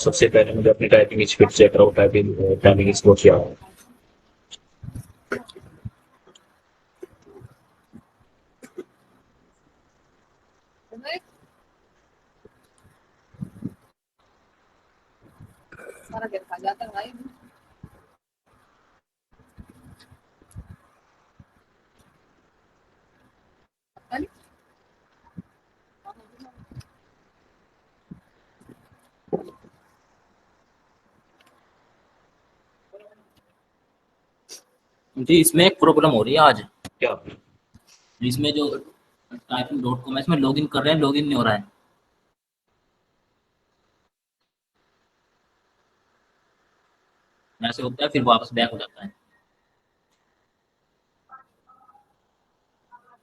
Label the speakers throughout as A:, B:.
A: सबसे पहले मुझे अपनी टाइपिंग स्पीड चेक करो, टाइपिंग स्कोर क्या है।
B: सारा दिन खा जाता है भाई।
C: जी इसमें एक प्रॉब्लम हो रही है आज।
A: क्या?
C: इसमें जो typing.com है इसमें लॉगिन कर रहे हैं, लॉगिन नहीं हो रहा है। ऐसे होता है फिर वापस बैक हो जाता है।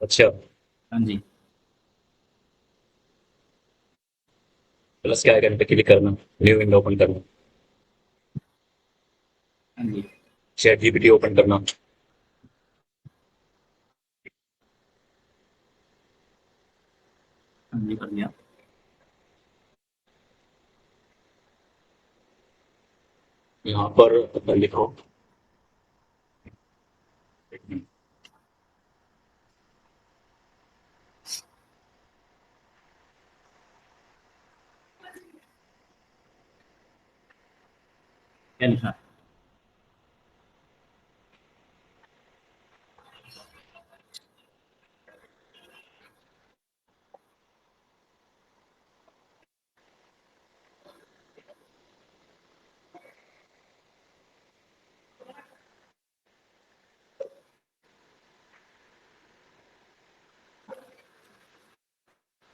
A: अच्छा,
C: हाँ जी।
A: प्लस क्या आइकन पे क्लिक करना, न्यू विंडो ओपन करना,
C: हाँ जी।
A: चैट जीपीटी ओपन करना।
C: हाँ जी कर दिया।
A: यहाँ पर लिखो
C: क्या लिखा है?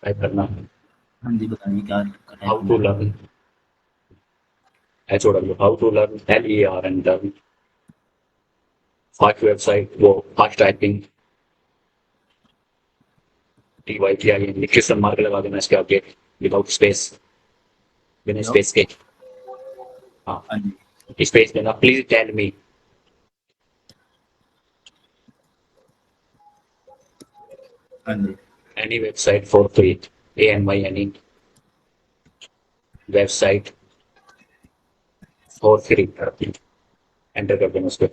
A: टाइप करना,
C: हाँ जी बताइए क्या
A: हाउ
C: टाइप
A: टू
C: करना है?
A: Learn, HOW, how to learn LERN, learn fast website, वो fast typing, TYPIN, question mark लगा देना इसके आगे, विदाउट स्पेस, बिना
C: हेलो।
A: स्पेस के। हाँ,
C: हाँ जी।
A: स्पेस देना, प्लीज टेल मी,
C: हाँ जी।
A: Any website for free, ANY, any website for free, enter कर देना उसको।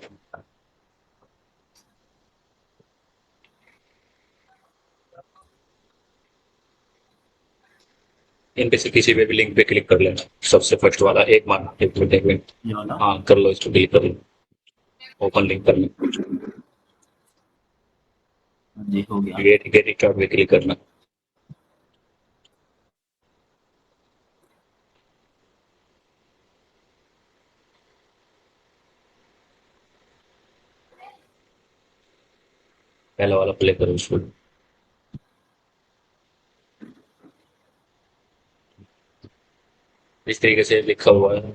A: इनपे से किसी भी लिंक पे क्लिक कर लेना, सबसे फर्स्ट वाला एक मार्क, एक मिनट एक मिनट।
C: ये वाला।
A: हाँ कर लो, इसको क्लिक कर लो, ओपन लिंक कर लो,
C: हाँ जी हो गया।
A: गेट स्टार्ट पे क्लिक करना। पहला वाला प्ले करो उसको। इस तरीके से लिखा हुआ है,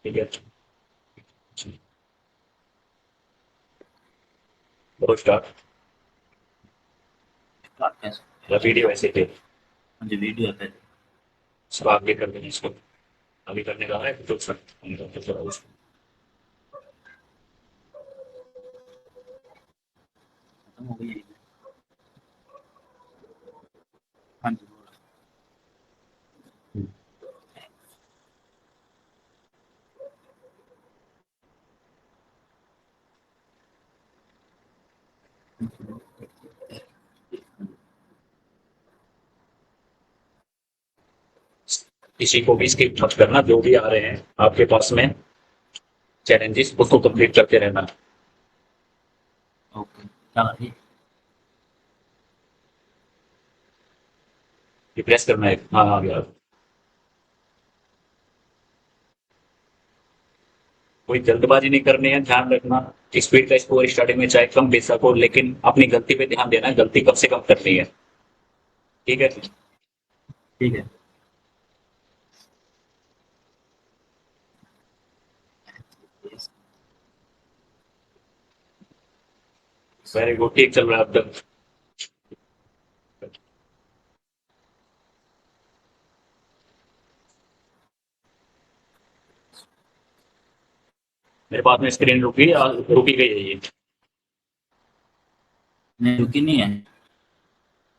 A: ठीक है। करो स्टार्ट,
C: स्टार्ट कैसे?
A: या वीडियो ऐसे थे,
C: हाँ जी वीडियो है।
A: इसको आगे कर देना, इसको अभी करने का है तो सर उसको।
C: खत्म हो गई है। हाँ जी बोलो।
A: किसी को भी स्किप मत करना, जो भी आ रहे हैं आपके पास में चैलेंजेस, उसको कंप्लीट करते रहना।
C: ओके क्या करिए?
A: रिप्लेस करना है, हाँ आ गया। कोई जल्दबाजी नहीं करनी है, ध्यान रखना स्पीड का स्कोर स्टार्टिंग में चाहे कम बेशक हो, लेकिन अपनी गलती पे ध्यान देना, गलती कम से कम करनी है, ठीक है।
C: ठीक है।
A: वेरी गुड, ठीक चल रहा है अब तक। मेरे पास में स्क्रीन रुकी रुकी गई है, ये
C: नहीं रुकी नहीं है,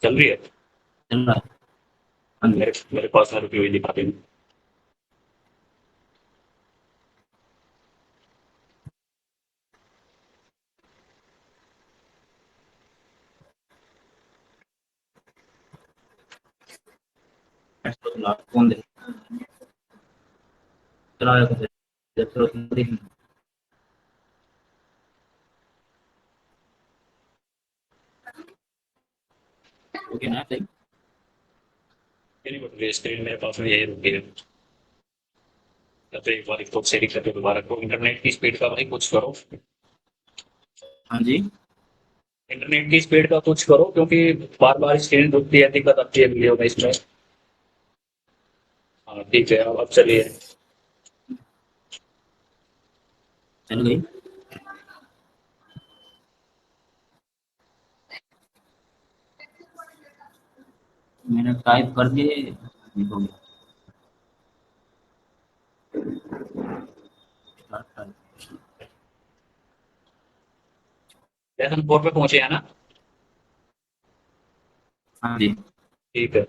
A: चल रही है।
C: चल रहा है। हाँ जी।
A: मेरे पास में रुकी हुई दिखाती है।
C: फोन दे चलाया कुछ जब जरूरत नहीं। ओके ना सही।
A: नहीं बट ये स्क्रीन मेरे पास में यही रुकी है। या तो एक बार इसको सेटिंग करके दोबारा को इंटरनेट की स्पीड का भाई कुछ करो।
C: हाँ जी।
A: इंटरनेट की स्पीड का कुछ करो क्योंकि बार बार स्क्रीन रुकती है, दिक्कत आती है वीडियो में इसमें। हाँ ठीक है, अब चलिए।
C: चल गई। मैंने टाइप कर दिए ये हो गया।
A: लेसन 4 पे पहुंचे हैं ना?
C: हाँ जी।
A: ठीक है,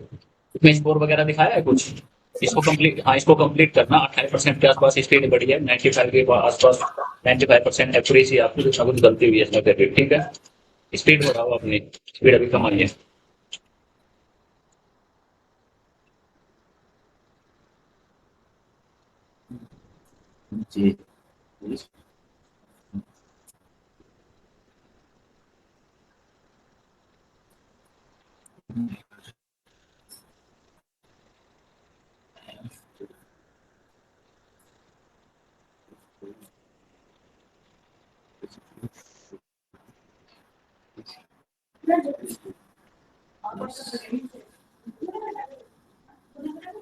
A: इसमें स्कोर वगैरह दिखाया है कुछ? इसको कंप्लीट, हाँ इसको कंप्लीट करना। 28% के आसपास स्पीड बढ़ी है, 95 के आसपास 95% एक्यूरेसी आपकी, कुछ ना कुछ गलती हुई है इसमें फिर भी। ठीक है, स्पीड बढ़ाओ अपनी, स्पीड अभी कम आई है।
C: जी।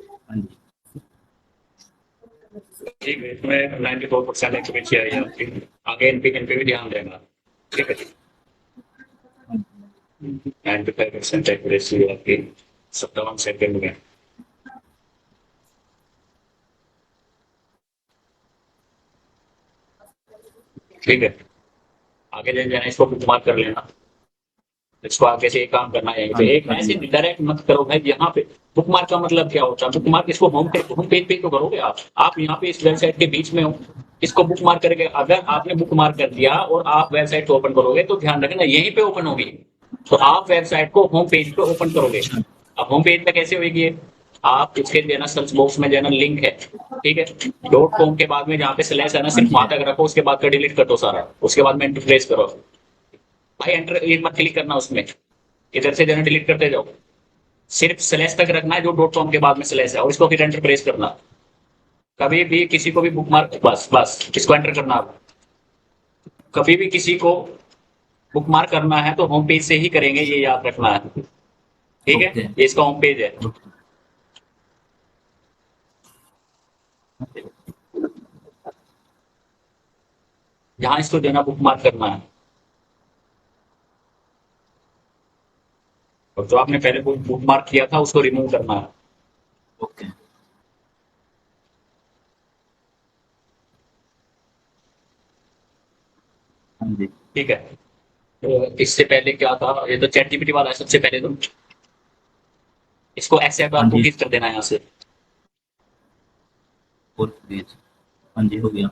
C: हाँ जी।
A: ठीक है, इसमें 94% एक्यूरेसी आई है आपकी। आगे इन पे भी ध्यान देना। ठीक है, 95% एक्यूरेसी है आपकी 57 सेकंड में। ठीक है, आगे ले जाना, इसको बुक मार्क कर लेना। इसको आगे से एक काम करना है,
C: हाँ
A: पे
C: जी
A: एक
C: कर
A: ऐसे
C: दिया।
A: डायरेक्ट मत करो भाई यहाँ पे। बुक मार्क का मतलब क्या होता है? बुक मार्क इसको होम पेज पे तो करोगे आप यहाँ पे इस वेबसाइट के बीच में हो। इसको बुक मार्क करके अगर आपने बुक मार्क कर दिया और आप वेबसाइट को ओपन करोगे तो ध्यान रखना यहीं पे ओपन होगी। तो आप वेबसाइट को होम पेज पे ओपन करोगे।
C: अच्छा।
A: अब होम पेज पे कैसे होगी ये? आप इसके देना सर्च बॉक्स में देना लिंक है। ठीक है, .com के बाद में जहाँ पे स्लैश है ना,
C: हाँ
A: सिर्फ
C: जी।
A: वहां तक रखो, उसके बाद का डिलीट कर दो सारा, उसके बाद में एंटर प्रेस करो। भाई एंटर एक मत क्लिक करना उसमें, इधर से देना डिलीट करते जाओ। सिर्फ स्लैश तक रखना है जो .com के बाद में स्लैश है, और इसको फिर एंटर प्रेस करना। कभी भी किसी को भी बुक मार्क, बस बस इसको एंटर करना आप। कभी भी किसी को बुक मार्क करना है तो होम पेज से ही करेंगे, ये याद रखना है। ठीक है,
C: ओके।
A: ये इसका होम पेज है।
C: ओके।
A: जहां इसको देना बुक मार्क करना है, और जो आपने पहले बुक मार्क किया था उसको रिमूव करना है।
C: ओके। हाँ जी।
A: ठीक है, तो इससे पहले क्या था, ये तो चैट जीपीटी वाला है सबसे पहले तो। इसको एक्सेप्ट
C: हाँ
A: आपको
C: जी।
A: किस कर देना है यहाँ से।
C: और पेज। हाँ जी हो गया।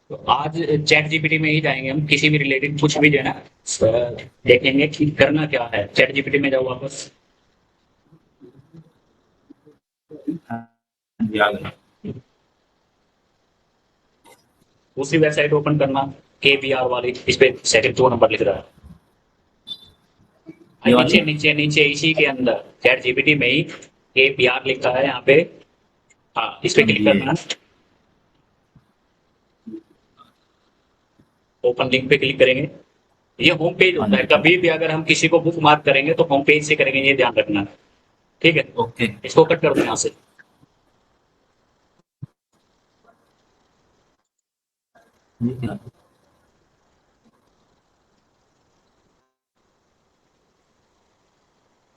A: तो आज चैट जीपीटी में ही जाएंगे हम, किसी भी रिलेटेड कुछ भी जो है ना, देखेंगे कि करना क्या है। चैट जीपीटी में जाओ वापस।
C: हाँ जी आ गया।
A: दूसरी वेबसाइट ओपन करना, KBR वाली, इस पे सेकंड 2 नंबर लिख रहा है।
C: ये
A: नीचे
C: वाली।
A: नीचे नीचे इसी के अंदर चैट जीपीटी में ही KBR लिखा है यहाँ पे। हाँ, इस पे
C: हाँ
A: क्लिक
C: जी ये।
A: करना है। ओपन लिंक पे क्लिक करेंगे। ये होम पेज
C: हाँ
A: होता है,
C: जी।
A: कभी भी अगर हम किसी को बुक मार्क करेंगे तो होम पेज से करेंगे, ये ध्यान रखना है। ठीक है,
C: ओके।
A: इसको कट कर दो यहाँ से।
C: ये क्या।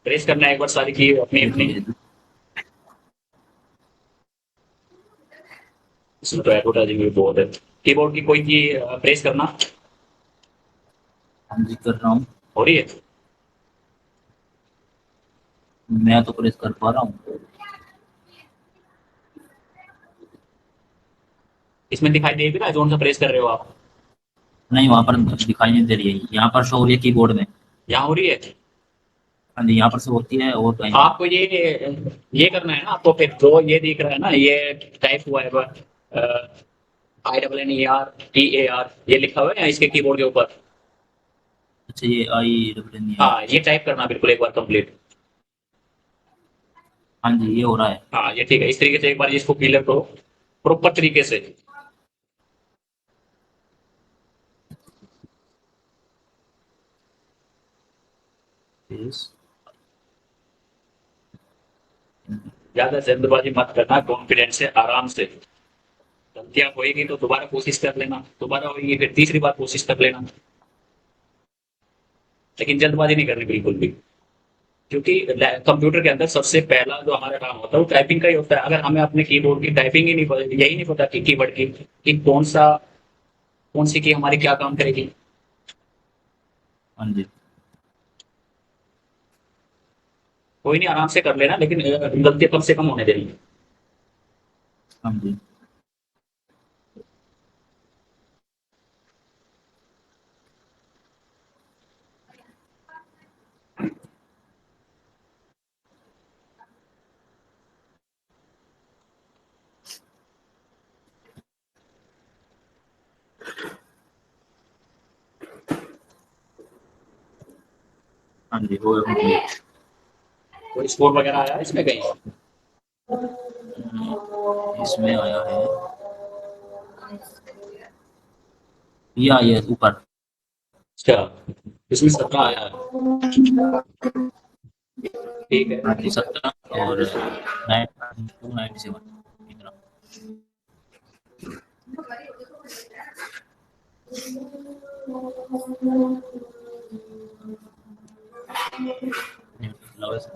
A: प्रेस करना है एक बार सारी की अपनी
C: ये तो
A: अपनी।
C: ये तो।
A: इसमें तो एडवर्टाइजिंग भी बहुत है। कीबोर्ड की कोई की प्रेस करना।
C: हाँ जी कर रहा हूँ।
A: हो रही है?
C: मैं तो प्रेस कर पा रहा हूँ।
A: इसमें दिखाई दे भी रहा है कौन सा प्रेस कर रहे हो आप?
C: नहीं, वहाँ पर दिखाई नहीं दे रही है, यहाँ पर शो हो रही है कीबोर्ड में।
A: यहाँ हो रही है।
C: हाँ जी, यहाँ पर शो होती है और कहीं नहीं।
A: आपको ये करना है ना, आपको फिर जो ये दिख रहा है ना, ये टाइप हुआ है INNERTAR, ये लिखा हुआ है ना इसके कीबोर्ड के ऊपर।
C: अच्छा, ये INNER।
A: हाँ, ये टाइप करना बिल्कुल एक बार कंप्लीट।
C: हाँ जी, ये हो रहा है।
A: हाँ, ये ठीक है, इस तरीके से एक बार इसको क्लियर करो प्रॉपर तरीके से।
C: Yes।
A: ज्यादा जल्दबाजी मत करना, कॉन्फिडेंस से आराम से। गलतियां होएगी तो दोबारा कोशिश कर लेना, दोबारा होगी फिर तीसरी बार कोशिश कर लेना, लेकिन जल्दबाजी नहीं करनी बिल्कुल भी। क्योंकि कंप्यूटर के अंदर सबसे पहला जो हमारा काम होता है वो टाइपिंग का ही होता है। अगर हमें अपने कीबोर्ड की टाइपिंग ही नहीं यही नहीं पता कि कीवर्ड की कि कौन सी की हमारी क्या काम करेगी।
C: हाँ जी।
A: कोई नहीं, आराम से कर लेना, लेकिन गलतियां कम से कम होने देनी।
C: हाँ जी। हाँ जी, वो complete।
A: कोई स्कोर वगैरह आया है इसमें कहीं?
C: इसमें आया है, ये आई है ऊपर।
A: अच्छा, इसमें 17 आया है। ठीक है।
C: हाँ जी, 17 और 297 इतना। lowest।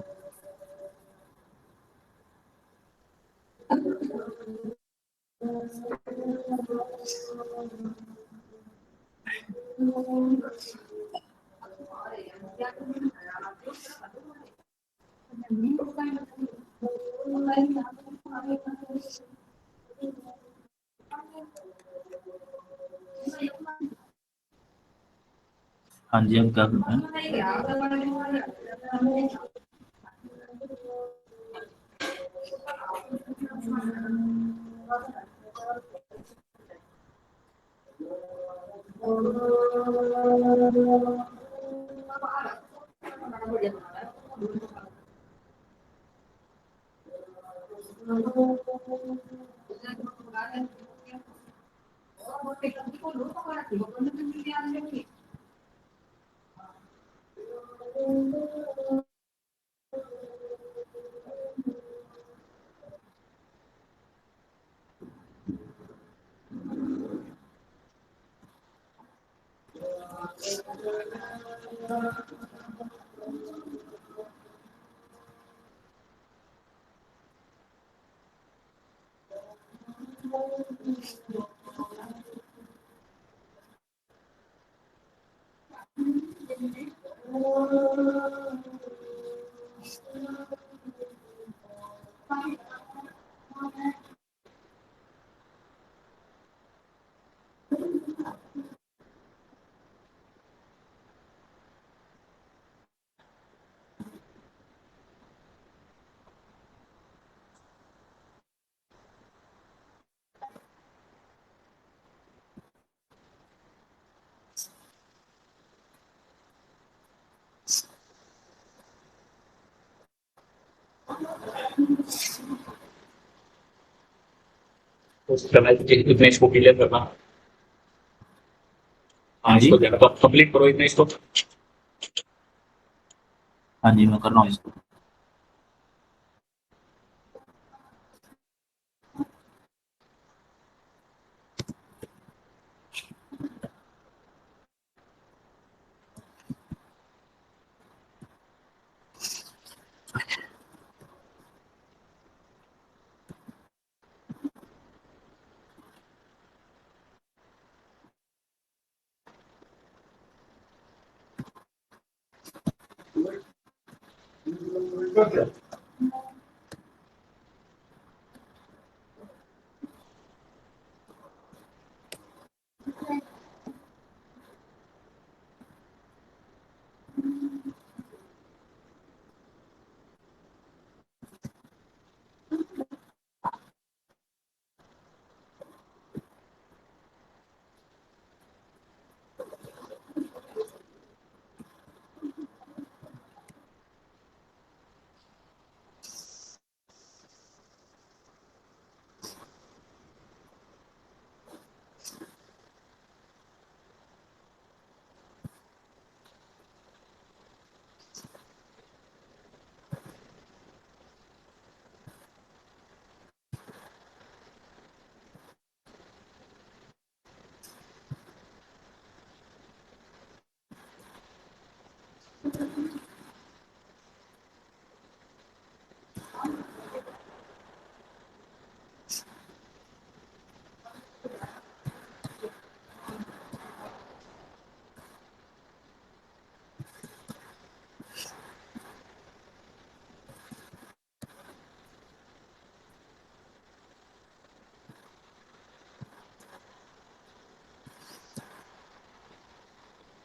C: हाँ जी, अब क्या करते हैं?
A: कोशिश करना है कि इतने इसको क्लियर करना। हाँ,
C: हाँ जी।
A: इसको देना कंप्लीट करो इतने इसको।
C: हाँ जी, मैं कर रहा हूँ इसको।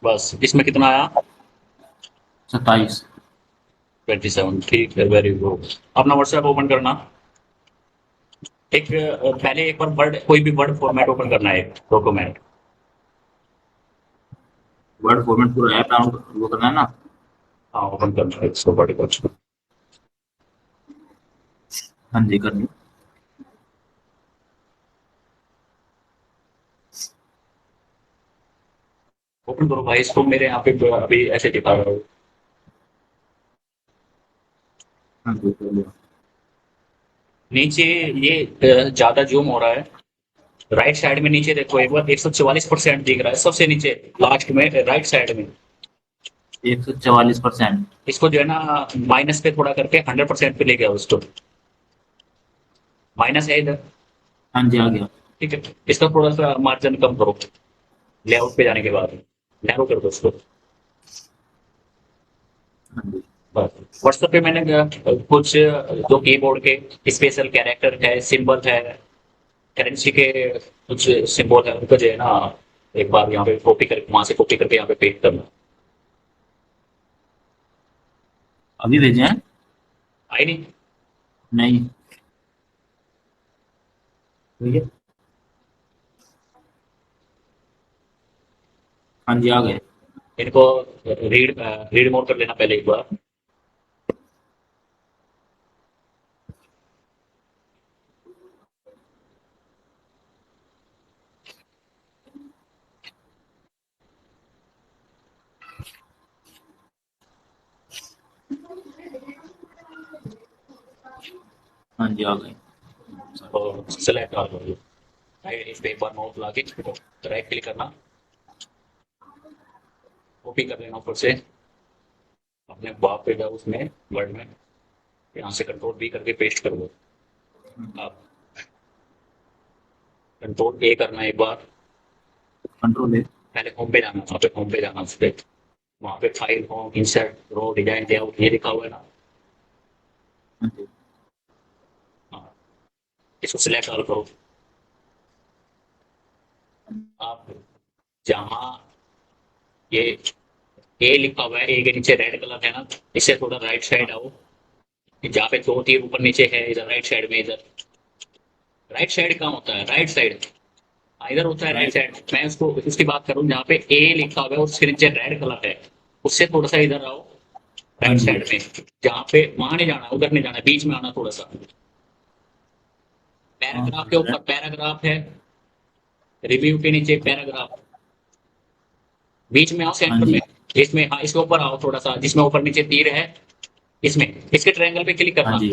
A: बस इसमें कितना आया?
C: 27।
A: 27। ठीक है, वेरी गुड। अपना व्हाट्सएप ओपन करना। पहले एक बार वर्ड, कोई भी वर्ड फॉर्मेट ओपन करना है, डॉक्यूमेंट।
C: वर्ड फॉर्मेट पूरा ऐप डाउनलोड वो करना है ना?
A: हाँ, ओपन करना है इसको, वर्ड को।
C: हाँ जी, कर ली।
A: ओपन करो भाई इसको, मेरे यहाँ पे अभी ऐसे दिखा रहा हूँ।
C: हाँ जी, कर लिया।
A: नीचे ये ज्यादा जूम हो रहा है। राइट साइड में नीचे देखो एक बार, 144% दिख रहा है सबसे नीचे, लास्ट में राइट साइड में।
C: 144%।
A: इसको जो है ना माइनस पे थोड़ा करके 100% पे ले गया उसको। माइनस है इधर।
C: हाँ जी, आ गया।
A: ठीक है, इसका थोड़ा सा मार्जिन कम करो, लेआउट पे जाने के बाद नैरो कर दो उसको।
C: हाँ जी।
A: बस व्हाट्सएप पे मैंने कुछ जो कीबोर्ड के स्पेशल कैरेक्टर है, सिंबल है, करेंसी के कुछ सिंबल है, उनको जो है ना एक बार यहाँ पे कॉपी करके, वहां से कॉपी करके यहाँ पे पेस्ट करना।
C: अभी भेजे हैं?
A: आई नहीं?
C: नहीं।
A: ठीक है।
C: हाँ जी, आ गए।
A: इनको रीड मोड कर लेना पहले एक बार।
C: हाँ जी, आ गए।
A: और सेलेक्ट कर लो। इस पे एक बार माउस ला के राइट क्लिक करना, कॉपी कर लेना ऊपर से, अपने बाप पे जाओ उसमें, वर्ड में, यहाँ से कंट्रोल बी करके पेस्ट कर दो। आप कंट्रोल ए करना एक बार।
C: कंट्रोल है।
A: पहले होम पे जाना, वहाँ पे होम पे जाना, उस पे वहाँ पे फाइल, होम, इंसर्ट, रो, डिजाइन, लेआउट, ये लिखा हुआ है ना।
C: हाँ जी।
A: हाँ, इसको सिलेक्ट करो। आप जहाँ ये ए लिखा हुआ है, ए के नीचे रेड कलर है ना, इससे थोड़ा राइट साइड आओ। जहाँ पे दो तीर ऊपर नीचे है, इधर राइट साइड में, इधर राइट साइड कहाँ होता है? Right side. हाँ, इधर होता है राइट
C: राइट।
A: साइड। मैं उसको उसकी बात करूँ जहाँ पे ए लिखा हुआ है और उसके नीचे रेड कलर है, उससे थोड़ा सा इधर आओ,
C: हाँ
A: राइट
C: जी।
A: साइड में। जहाँ पे, वहां नहीं जाना, उधर नहीं जाना, बीच में आना थोड़ा सा।
C: हाँ,
A: पैराग्राफ के ऊपर पैराग्राफ है, रिव्यू के नीचे पैराग्राफ, बीच में आओ,
C: हाँ
A: सेंटर में।
C: जी।
A: इसमें, हाँ, इसके ऊपर आओ थोड़ा सा, जिसमें ऊपर नीचे तीर है, इसमें, इसके ट्रायंगल पे क्लिक
C: हाँ
A: करना।
C: जी।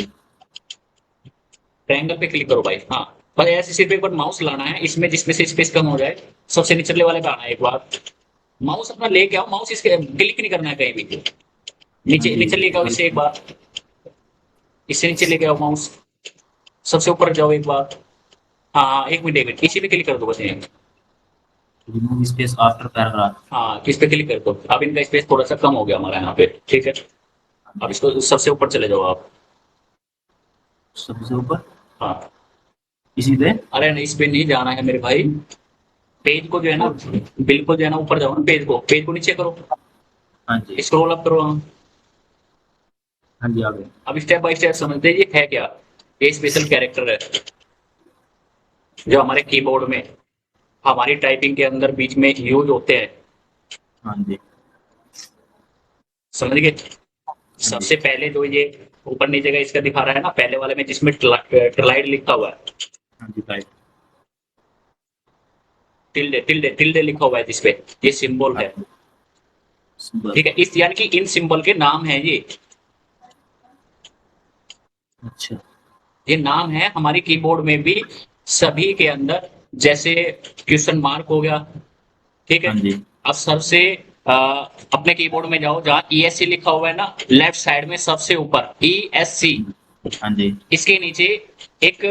A: ट्रायंगल पे क्लिक करो भाई, हाँ। बस ऐसे सिर्फ एक बार माउस लाना है इसमें, जिसमें से स्पेस कम हो जाए, सबसे निचले वाले पे आना है एक बार। माउस अपना लेके आओ, माउस इसके क्लिक नहीं करना है कहीं भी।
C: हाँ
A: नीचे
C: जी,
A: नीचे लेके आओ
C: कर
A: इसे एक बार, इससे नीचे लेके आओ माउस, सबसे ऊपर जाओ एक बार। हाँ हाँ, एक मिनट एक मिनट, इसी पे क्लिक कर दो बस यहीं।
C: Remove space after paragraph.
A: हाँ, इस पे क्लिक कर दो। अब इनका स्पेस थोड़ा सा कम हो गया हमारा यहाँ पे, ठीक है।
C: हाँ
A: अब
C: जी।
A: इसको सबसे ऊपर चले जाओ आप।
C: सबसे ऊपर।
A: हाँ,
C: इसी पे।
A: अरे नहीं, इस पे नहीं जाना है मेरे भाई। पेज को जो है ना,
C: और।
A: बिल्कुल जो है ना ऊपर जाओ ना, पेज को नीचे करो,
C: हाँ जी।
A: स्क्रॉल अप करो। हाँ।
C: हाँ जी, आ गए।
A: अब स्टेप बाय स्टेप समझते हैं ये है क्या। ये स्पेशल कैरेक्टर है जो हमारे कीबोर्ड में, हमारी टाइपिंग के अंदर बीच में यूज होते हैं।
C: हाँ जी।
A: समझ गए?
C: हाँ जी।
A: सबसे पहले जो ये ऊपर नीचे का इसका दिखा रहा है ना, पहले वाले में जिसमें ट्लाइड लिखा हुआ है,
C: हाँ जी, राइट।
A: टिल्डे टिल्डे टिल्डे लिखा हुआ है जिसपे, ये सिंबल
C: हाँ
A: है।
C: जी। सिंबल।
A: ठीक है, इस यानी कि इन सिंबल के नाम है
C: अच्छा।
A: ये नाम है हमारी कीबोर्ड में भी, सभी के अंदर। जैसे क्वेश्चन मार्क हो गया, ठीक है।
C: हाँ जी।
A: अब सबसे अपने कीबोर्ड में जाओ, जहां ESC लिखा हुआ है ना, लेफ्ट साइड में सबसे ऊपर ESC,
C: हाँ जी।
A: इसके नीचे एक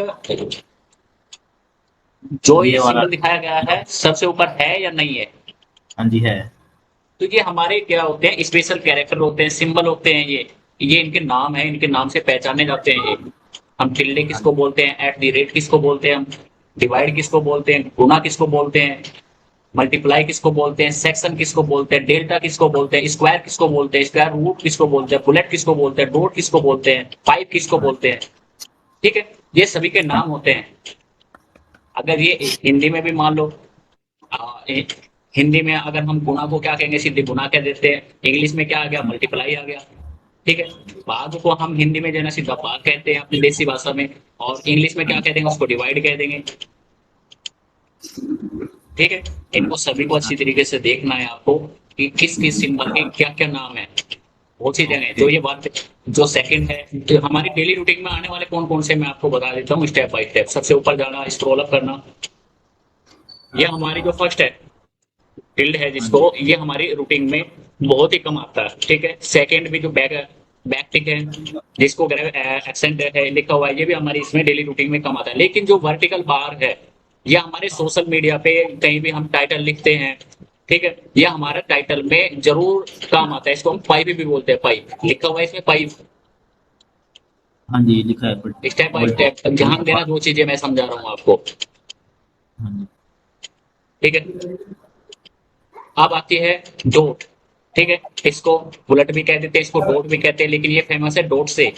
A: जो
C: ये
A: ये
C: वाला।
A: सिंबल दिखाया गया है, सबसे ऊपर है या नहीं है?
C: हाँ जी, है।
A: तो ये हमारे क्या होते हैं? स्पेशल कैरेक्टर होते हैं, सिंबल होते हैं ये इनके नाम है, इनके नाम से पहचाने जाते हैं ये। हम टिल्डे
C: हाँ
A: किसको बोलते हैं, @ किसको बोलते हैं हम, डिवाइड किसको बोलते हैं, गुना किसको बोलते हैं, मल्टीप्लाई किसको बोलते हैं, सेक्शन किसको बोलते हैं, डेल्टा किसको बोलते हैं, स्क्वायर किसको बोलते हैं, स्क्वायर रूट किसको बोलते हैं, बुलेट किसको बोलते हैं, डॉट किसको बोलते हैं, पाइप किसको बोलते हैं। ठीक है, ये सभी के नाम होते हैं। अगर ये हिंदी में भी मान लो, हिंदी में अगर हम गुणा को क्या कहेंगे, सीधे गुणा कह देते हैं। इंग्लिश में क्या आ गया, मल्टीप्लाई आ गया। ठीक है, भाग को हम हिंदी में जो है ना सीधा भाग कहते हैं अपनी देसी भाषा में, और इंग्लिश में क्या कह देंगे, उसको डिवाइड कह देंगे। ठीक है, इनको सभी को अच्छी तरीके से देखना है आपको कि किस किस सिंबल के क्या क्या नाम है। बहुत सी जगह जो ये बात, जो सेकंड है, तो हमारी डेली रूटीन में आने वाले कौन कौन से मैं आपको बता देता हूँ स्टेप बाय स्टेप। सबसे ऊपर जाना, स्क्रॉल अप करना, ये हमारी जो फर्स्ट है टिल्ड है जिसको, ये हमारी रूटीन में बहुत ही कम आता है। ठीक है, सेकंड भी जो बैक टिक है जिसको एक्सेंट है लिखा हुआ है, ये भी हमारी इसमें डेली रूटीन में कम आता है। लेकिन जो वर्टिकल बार है, या हमारे सोशल मीडिया पे कहीं भी हम टाइटल लिखते हैं, ठीक है, यह हमारा टाइटल में जरूर काम आता है। इसको हम पाइप भी बोलते हैं, पाइप लिखा हुआ है इसमें, पाइप।
C: हाँ जी, लिखा है
A: स्टेप बाय स्टेप ध्यान देना, दो चीजें मैं समझा रहा हूँ आपको।
C: हाँ जी,
A: ठीक है, अब आती है डॉट। ठीक है, इसको बुलेट भी कह देते हैं, इसको डॉट भी कहते हैं, लेकिन ये फेमस है डॉट से।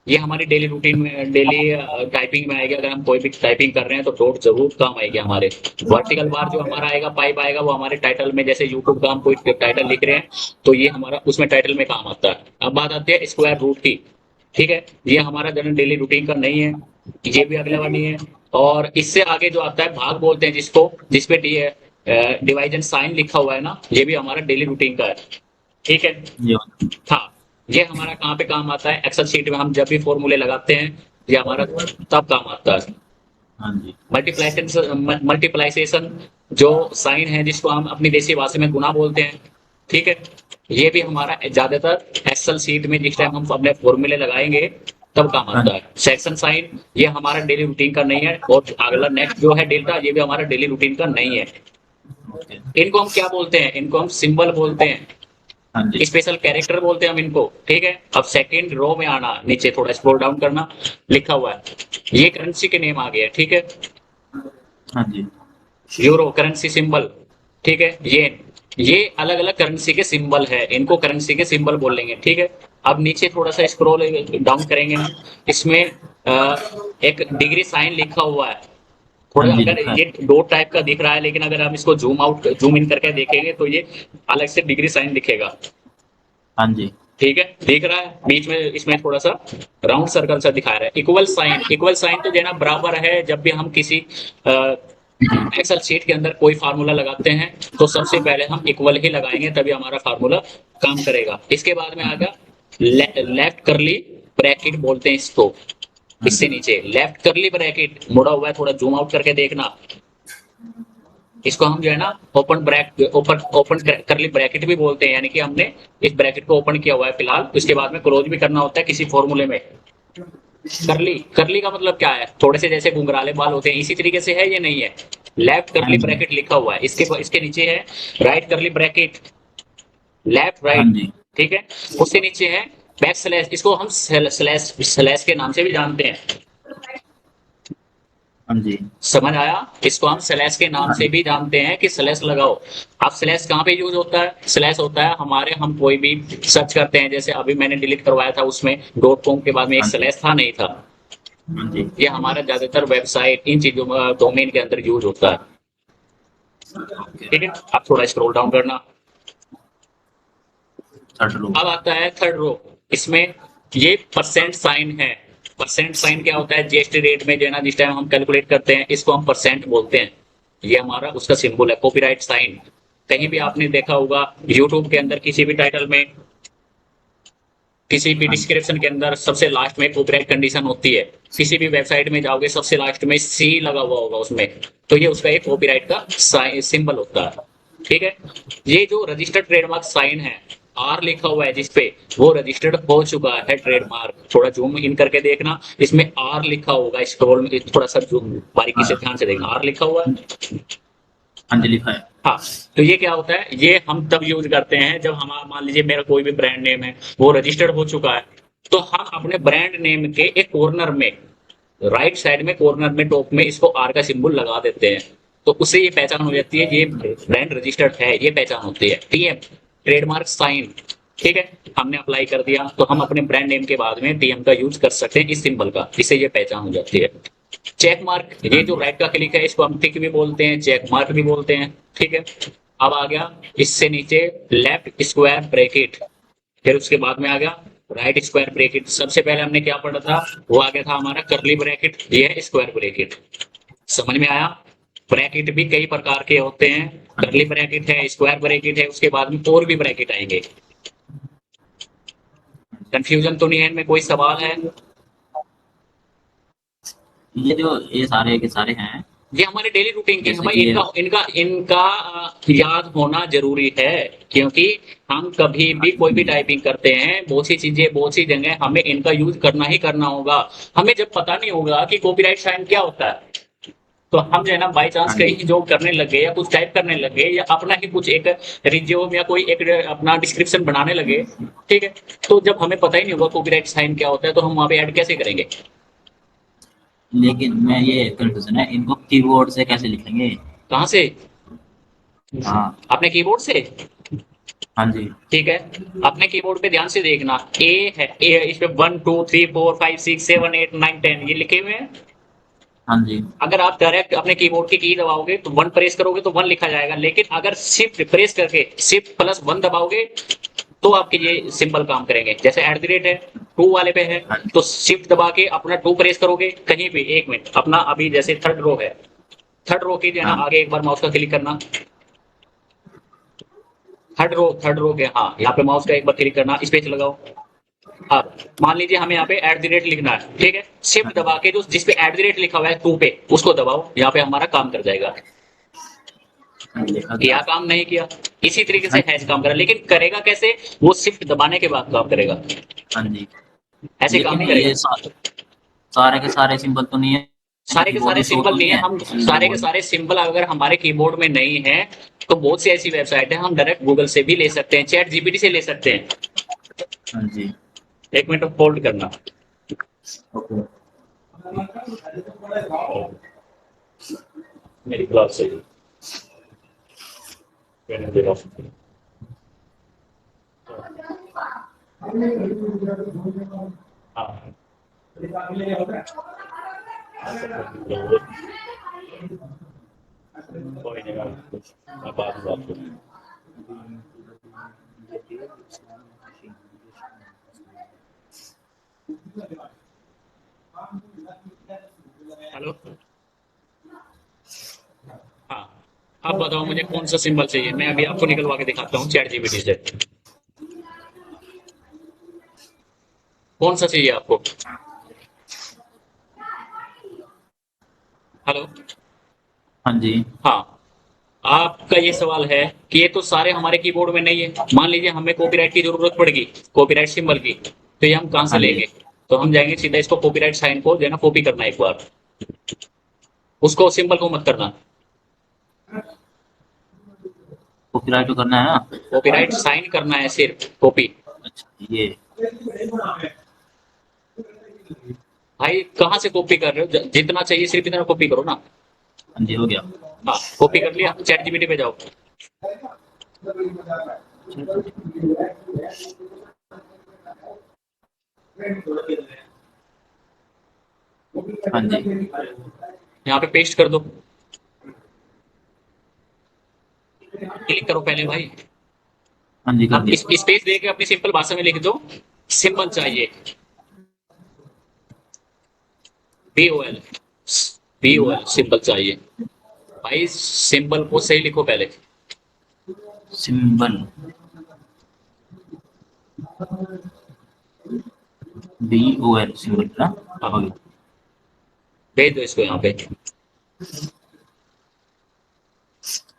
A: ये हमारी डेली रूटीन में, डेली टाइपिंग में आएगी। अगर हम कोई भी टाइपिंग कर रहे हैं तो डॉट जरूर काम आएगी हमारे। वर्टिकल बार जो हमारा आएगा, पाइप आएगा, वो हमारे टाइटल में, जैसे यूट्यूब का हम कोई टाइटल लिख रहे हैं तो ये हमारा उसमें टाइटल में काम आता है। अब बात आती है स्क्वायर रूट की। ठीक है, ये हमारा जनरल डेली रूटीन का नहीं है, ये भी अगले वाला नहीं है। और इससे आगे जो आता है भाग बोलते हैं जिसको, जिसपे डिवाइजन साइन लिखा हुआ है ना, ये भी हमारा डेली रूटीन का है। ठीक है,
C: ये
A: हाँ, ये हमारा कहाँ पे काम आता है, एक्सेल शीट में हम जब भी फॉर्मूले लगाते हैं ये हमारा तब काम आता है।
C: हाँ जी,
A: मल्टीप्लाइसेशन जो साइन है जिसको हम अपनी देसी भाषा में गुना बोलते हैं। ठीक है, ये भी हमारा ज्यादातर एक्सेल शीट में जिस टाइम हम अपने फॉर्मूले लगाएंगे तब काम आता है। सेक्शन साइन ये हमारा डेली रूटीन का नहीं है, और अगला नेक्स्ट जो है डेल्टा, ये भी हमारा डेली रूटीन का नहीं है।
C: ओके,
A: इनको हम क्या बोलते हैं, इनको हम सिंबल बोलते हैं,
C: हाँ जी,
A: स्पेशल कैरेक्टर बोलते हैं हम इनको। ठीक है, अब सेकंड रो में आना, नीचे थोड़ा स्क्रॉल डाउन करना, लिखा हुआ है ये करेंसी के नेम आ गया। ठीक है,
C: हाँ जी,
A: यूरो करेंसी सिंबल। ठीक है, ये अलग अलग करेंसी के सिंबल है, इनको करेंसी के सिंबल बोलेंगे। ठीक है, अब नीचे थोड़ा सा स्क्रॉल डाउन करेंगे, इसमें एक डिग्री साइन लिखा हुआ है। थोड़ा
C: हाँ जी,
A: अगर
C: लिखा है।
A: ये डॉट टाइप का दिख रहा है, लेकिन अगर हम इसको जूम इन करके देखेंगे तो ये अलग से डिग्री साइन दिखेगा।
C: हाँ जी,
A: ठीक है, दिख रहा है बीच में, इसमें थोड़ा सा राउंड सर्कल सा दिखा रहा है। इक्वल साइन, इक्वल साइन तो देना बराबर है। जब भी हम किसी एक्सेल शीट के अंदर कोई फार्मूला लगाते हैं तो सबसे पहले हम इक्वल ही लगाएंगे, तभी हमारा फार्मूला काम करेगा। इसके बाद में आ गया लेफ्ट करली ब्रैकेट बोलते हैं इसको। इससे नीचे लेफ्ट करली ब्रैकेट मुड़ा हुआ है, थोड़ा जूम आउट करके देखना। इसको हम जो है ना ओपन करली ब्रैकेट भी बोलते हैं, यानी कि हमने इस ब्रैकेट को ओपन किया हुआ है फिलहाल, उसके बाद में क्लोज भी करना होता है किसी फॉर्मूले में। करली, करली का मतलब क्या है, थोड़े से जैसे घुंघराले बाल होते हैं, इसी तरीके से है, ये नहीं है। लेफ्ट करली ब्रैकेट लिखा हुआ है, इसके नीचे है राइट करली ब्रैकेट, लेफ्ट
C: हाँ
A: राइट।
C: जी,
A: ठीक है, उससे नीचे है बैक स्लैश, इसको हम स्लैश के नाम से भी जानते हैं।
C: हाँ जी,
A: समझ आया, इसको हम स्लैश के नाम से भी जानते हैं कि स्लैश लगाओ। अब स्लैश कहाँ पे यूज होता है, स्लैश होता है हमारे, हम कोई भी सर्च करते हैं, जैसे अभी मैंने डिलीट करवाया था उसमें डॉट कॉम के बाद में एक स्लैश था, नहीं था।
C: हाँ जी,
A: ये हमारा ज्यादातर वेबसाइट इन चीजों में डोमेन के अंदर यूज होता है। ठीक है, अब थोड़ा स्क्रॉल डाउन करना।
C: थर्ड रो,
A: अब आता है थर्ड रो, इसमें ये परसेंट साइन है। परसेंट साइन क्या होता है, जीएसटी रेट में जो है ना, जिस टाइम हम कैलकुलेट करते हैं इसको हम परसेंट बोलते हैं। ये हमारा उसका सिंबल है। कॉपीराइट साइन, कहीं भी आपने देखा होगा यूट्यूब के अंदर किसी भी टाइटल में, किसी भी डिस्क्रिप्शन के अंदर सबसे लास्ट में कॉपीराइट कंडीशन होती है। किसी भी वेबसाइट में जाओगे सबसे लास्ट में सी लगा हुआ होगा उसमें, तो ये उसका एक कॉपीराइट का सिंबल होता है। ठीक है, ये जो रजिस्टर्ड ट्रेडमार्क साइन है, आर लिखा हुआ है जिसपे, वो रजिस्टर्ड हो चुका है ट्रेडमार्क। थोड़ा जूम इन करके देखना, इसमें आर लिखा होगा, स्क्रॉल में थोड़ा सा जूम बारीकी से ध्यान से देखना, आर लिखा हुआ है।
C: हाँ जी, लिखा है।
A: हाँ, तो ये क्या होता है, ये हम तब यूज करते हैं जब हम, मान लीजिए मेरा कोई भी ब्रांड नेम है वो रजिस्टर्ड हो चुका है, तो हम अपने ब्रांड नेम के एक कॉर्नर में, राइट साइड में कॉर्नर में टॉप में, इसको आर का सिंबल लगा देते हैं। तो उससे ये पहचान हो जाती है, ये ब्रांड रजिस्टर्ड है, ये पहचान होती है। टीएम, ट्रेडमार्क साइन, ठीक है, हमने अप्लाई कर दिया तो हम अपने ब्रांड नेम के बाद में टीएम का यूज कर सकते हैं, इस सिंबल का, इससे ये पहचान हो जाती है। चेक मार्क, ये जो राइट का क्लिक है इसको हम टिक भी बोलते हैं, चेक मार्क भी बोलते हैं, ठीक है। अब आ गया इससे नीचे लेफ्ट स्क्वायर ब्रैकेट, फिर उसके बाद में आ गया राइट स्क्वायर ब्रैकेट। सबसे पहले हमने क्या पढ़ा था, वो आ गया था हमारा कर्ली ब्रैकेट, ये है स्क्वायर ब्रैकेट। समझ में आया? ब्रैकेट भी कई प्रकार के होते हैं, कर्ली ब्रैकेट है, स्क्वायर ब्रैकेट है, उसके बाद में और भी ब्रैकेट आएंगे। कंफ्यूजन तो नहीं है इनमें, कोई सवाल है?
C: ये जो ये सारे के सारे हैं,
A: ये हमारे डेली रूटीन के हैं
C: जैसे
A: भाई,
C: कि
A: इनका इनका इनका याद होना जरूरी है, क्योंकि हम कभी भी कोई भी टाइपिंग करते हैं, बहुत सी चीजें, बहुत सी जगह हमें इनका यूज करना ही करना होगा। हमें जब पता नहीं होगा कि कॉपीराइट साइन क्या होता है, तो हम जो है ना बाई चांस
C: हाँ जी,
A: कहीं जो करने लगे या कुछ टाइप करने लगे या अपना ही कुछ एक रिज्यूम या कोई एक अपना डिस्क्रिप्शन बनाने लगे, ठीक है, तो जब हमें पता ही नहीं होगा कॉपीराइट साइन क्या होता है, तो हम वहां पे ऐड कैसे करेंगे?
C: लेकिन मैं ये कंफ्यूजन है, इनको कीबोर्ड से कैसे लिखेंगे?
A: कहाँ से?
C: हाँ,
A: अपने कीबोर्ड से?
C: हाँ जी,
A: ठीक है, अपने कीबोर्ड पे ध्यान से देखना, ए है, ए इस पे 1 2 3 4 5 6 7 8 9 10 ये लिखे हुए हैं।
C: हाँ जी,
A: अगर आप डायरेक्ट अपने कीबोर्ड की दबाओगे तो 1 प्रेस करोगे तो 1 लिखा जाएगा, लेकिन अगर शिफ्ट प्रेस करके शिफ्ट प्लस 1 दबाओगे तो आपके ये सिंबल काम करेंगे। जैसे एट द रेट है, 2 वाले पे है,
C: हाँ
A: तो
C: जी,
A: शिफ्ट दबा के अपना 2 प्रेस करोगे कहीं भी, 1 मिनट अपना, अभी जैसे थर्ड रो है, थर्ड रो की जो है ना
C: हाँ,
A: आगे एक बार माउस का क्लिक करना, थर्ड रो के, हाँ यहाँ पे माउस का एक बार क्लिक करना, स्पेस लगाओ। अब मान लीजिए हमें यहाँ पे एट द रेट लिखना है, ठीक है,
C: हाँ
A: शिफ्ट दबा
C: जी,
A: के जो जिस पे एट द रेट लिखा हुआ है 2 पे, उसको दबाओ, यहाँ पे हमारा काम कर जाएगा।
C: हाँ, लिखा गया।
A: किया काम नहीं किया? इसी तरीके से
C: हाँ
A: हैश काम करा, लेकिन करेगा कैसे? वो शिफ्ट दबाने के बाद काम करेगा,
C: हाँ जी,
A: ऐसे काम
C: लेकिन
A: नहीं करेगा।
C: ये सारे के सारे सिंबल तो नहीं है
A: सारे के
C: कीबोर्ड
A: सारे
C: में शो
A: सिंबल
C: तो
A: नहीं
C: नहीं
A: है,
C: है,
A: हम
C: इसलिए मैं
A: सारे के
C: बोल।
A: सारे सिंबल अगर हमारे कीबोर्ड में नहीं है तो बहुत सी ऐसी वेबसाइट है, हम डायरेक्ट गूगल से भी ले सकते हैं, चैट जीपीटी से ले सकते हैं।
C: हाँ जी,
A: 1 मिनट होल्ड करना।
C: ओके,
A: मेरी क्लास से मैंने देखा। हाँ, कोई नहीं, मैं बाद में बात करूँ। हेलो, हाँ, अब बताओ मुझे कौन सा सिंबल चाहिए, मैं अभी आपको निकलवा के दिखाता हूँ चैट जीपीटी से। कौन सा चाहिए आपको? हेलो,
C: हाँ जी,
A: हाँ, आपका ये सवाल है कि ये तो सारे हमारे कीबोर्ड में नहीं है, मान लीजिए हमें कॉपीराइट की जरूरत पड़ेगी, कॉपीराइट सिंबल की, तो ये हम कहाँ से
C: हाँ जी,
A: लेंगे? तो हम जाएंगे सीधा, इसको कॉपीराइट साइन को जो है ना कॉपी करना एक बार, उसको सिंबल को मत करना।
C: कॉपीराइट तो करना है ना?
A: कॉपीराइट साइन करना है सिर्फ, कॉपी।
C: अच्छा, ये
A: भाई कहाँ से कॉपी कर रहे हो? जितना चाहिए सिर्फ इतना कॉपी करो ना।
C: हाँ जी, हो गया।
A: हाँ, कॉपी कर लिया, चैट जीपीटी पे जाओ।
C: हाँ जी,
A: यहाँ पे पेस्ट कर दो, क्लिक करो पहले भाई।
C: हाँ जी, कर
A: अब
C: दिया।
A: स्पेस दे के अपनी सिंपल भाषा में लिख दो, सिंबल चाहिए, BOL, BOL सिंबल चाहिए। भाई सिंबल को सही लिखो पहले।
C: सिंबल, BOL सिंबल ना?
A: हाँ,
C: हो गया।
A: भेज दो इसको यहाँ पे,